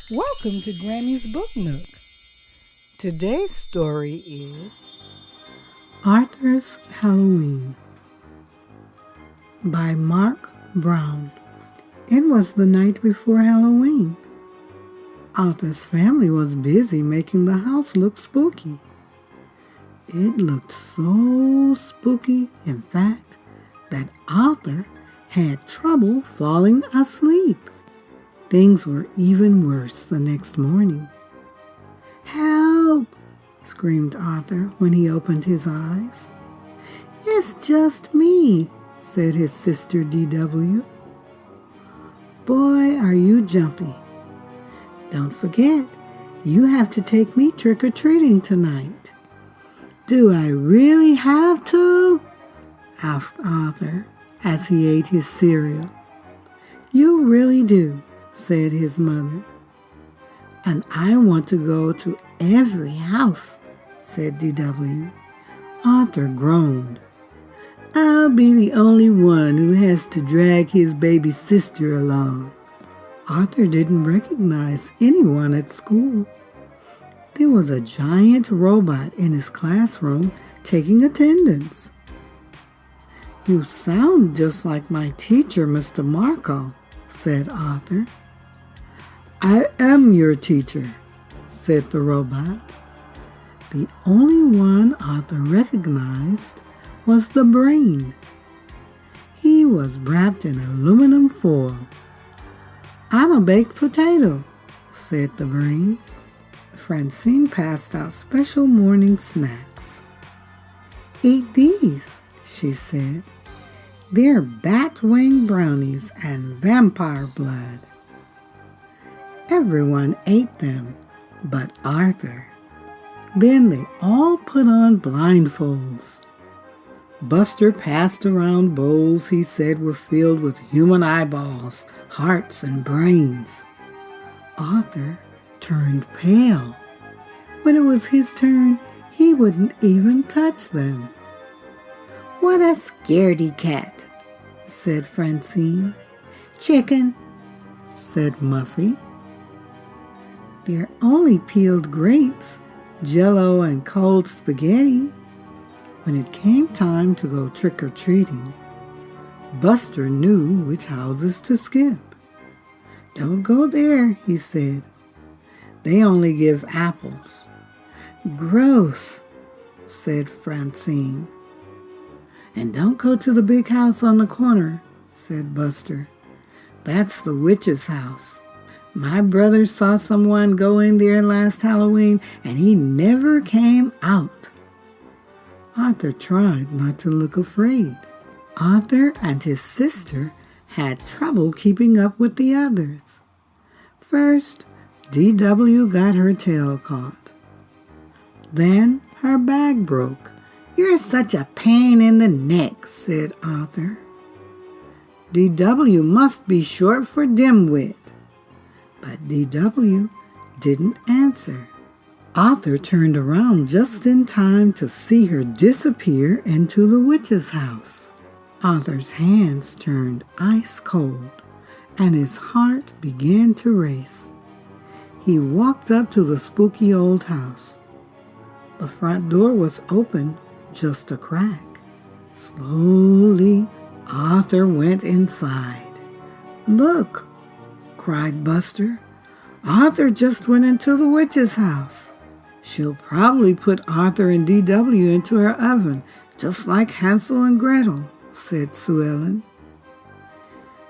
Welcome to Granny's Book Nook. Today's story is Arthur's Halloween by Mark Brown. It was the night before Halloween. Arthur's family was busy making the house look spooky. It looked so spooky, in fact, that Arthur had trouble falling asleep. Things were even worse the next morning. "Help!" screamed Arthur when he opened his eyes. "It's just me," said his sister D.W. "Boy, are you jumpy. Don't forget, you have to take me trick-or-treating tonight." "Do I really have to?" asked Arthur as he ate his cereal. "You really do," said his mother. "And I want to go to every house," said D.W. Arthur groaned. "I'll be the only one who has to drag his baby sister along." Arthur didn't recognize anyone at school. There was a giant robot in his classroom taking attendance. "You sound just like my teacher, Mr. Marco," said Arthur. "I am your teacher," said the robot. The only one Arthur recognized was the brain. He was wrapped in aluminum foil. "I'm a baked potato," said the brain. Francine passed out special morning snacks. "Eat these," she said. "They're bat wing brownies and vampire blood." Everyone ate them but Arthur. Then they all put on blindfolds. Buster passed around bowls he said were filled with human eyeballs, hearts, and brains. Arthur turned pale. When it was his turn, he wouldn't even touch them. "What a scaredy cat," said Francine. "Chicken," said Muffy. "They're only peeled grapes, Jell-O, and cold spaghetti." When it came time to go trick-or-treating, Buster knew which houses to skip. "Don't go there," he said. "They only give apples." "Gross," said Francine. "And don't go to the big house on the corner," said Buster. "That's the witch's house. My brother saw someone go in there last Halloween, and he never came out." Arthur tried not to look afraid. Arthur and his sister had trouble keeping up with the others. First, D.W. got her tail caught. Then her bag broke. "You're such a pain in the neck," said Arthur. "D.W. must be short for dimwit." But D.W. didn't answer. Arthur turned around just in time to see her disappear into the witch's house. Arthur's hands turned ice cold, and his heart began to race. He walked up to the spooky old house. The front door was open, just a crack. Slowly, Arthur went inside. "Look!" cried Buster. "Arthur just went into the witch's house. She'll probably put Arthur and D.W. into her oven, just like Hansel and Gretel," said Sue Ellen.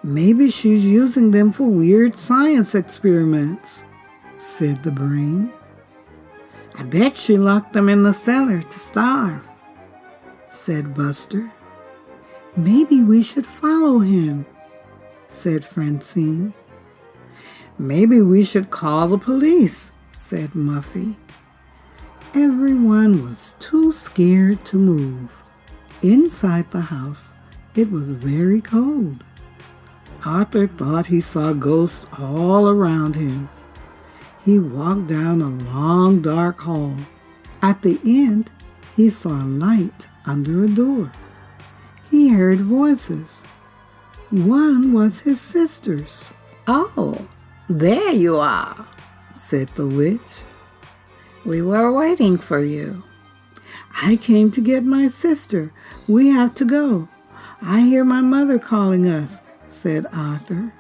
"Maybe she's using them for weird science experiments," said the brain. "I bet she locked them in the cellar to starve," said Buster. "Maybe we should follow him," said Francine. "Maybe we should call the police," said Muffy. Everyone was too scared to move. Inside the house, it was very cold. Arthur thought he saw ghosts all around him. He walked down a long, dark hall. At the end, he saw a light under a door. He heard voices. One was his sister's. "Oh, there you are," said the witch. "We were waiting for you." "I came to get my sister. We have to go. I hear my mother calling us," said Arthur.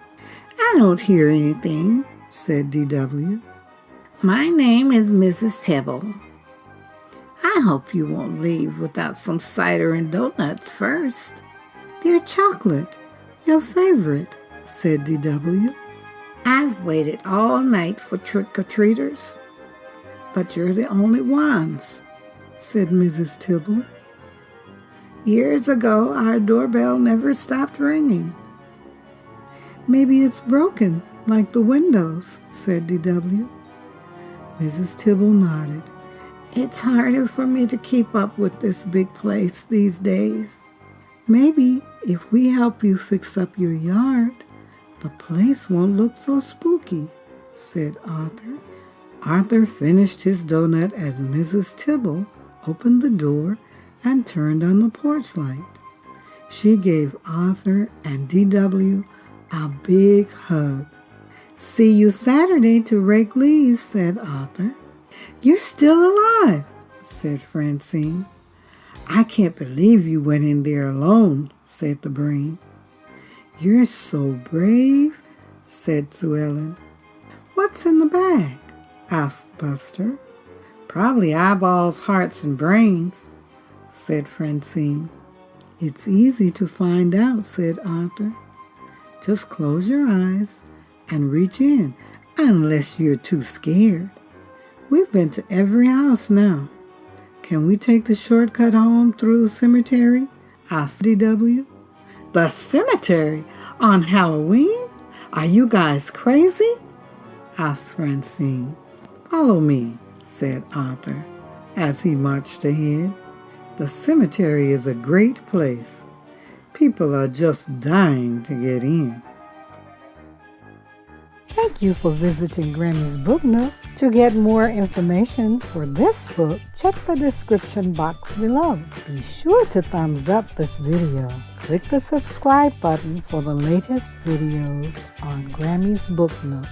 "I don't hear anything," said D.W. "My name is Mrs. Tibble. I hope you won't leave without some cider and donuts first." "They're chocolate, your favorite," said D.W. "I've waited all night for trick-or-treaters." "But you're the only ones," said Mrs. Tibble. "Years ago, our doorbell never stopped ringing." "Maybe it's broken, like the windows," said D.W. Mrs. Tibble nodded. "It's harder for me to keep up with this big place these days. Maybe if we help you fix up your yard, the place won't look so spooky," said Arthur. Arthur finished his donut as Mrs. Tibble opened the door and turned on the porch light. She gave Arthur and D.W. a big hug. "See you Saturday to rake leaves," said Arthur. "You're still alive," said Francine. "I can't believe you went in there alone," said the brain. "You're so brave," said Sue Ellen. "What's in the bag?" asked Buster. "Probably eyeballs, hearts, and brains," said Francine. "It's easy to find out," said Arthur. "Just close your eyes and reach in, unless you're too scared. We've been to every house now. Can we take the shortcut home through the cemetery?" asked D.W. "The cemetery? On Halloween? Are you guys crazy?" asked Francine. "Follow me," said Arthur, as he marched ahead. "The cemetery is a great place. People are just dying to get in." Thank you for visiting Grammy's Book Nook. To get more information for this book, check the description box below. Be sure to thumbs up this video. Click the subscribe button for the latest videos on Grammy's Book Nook.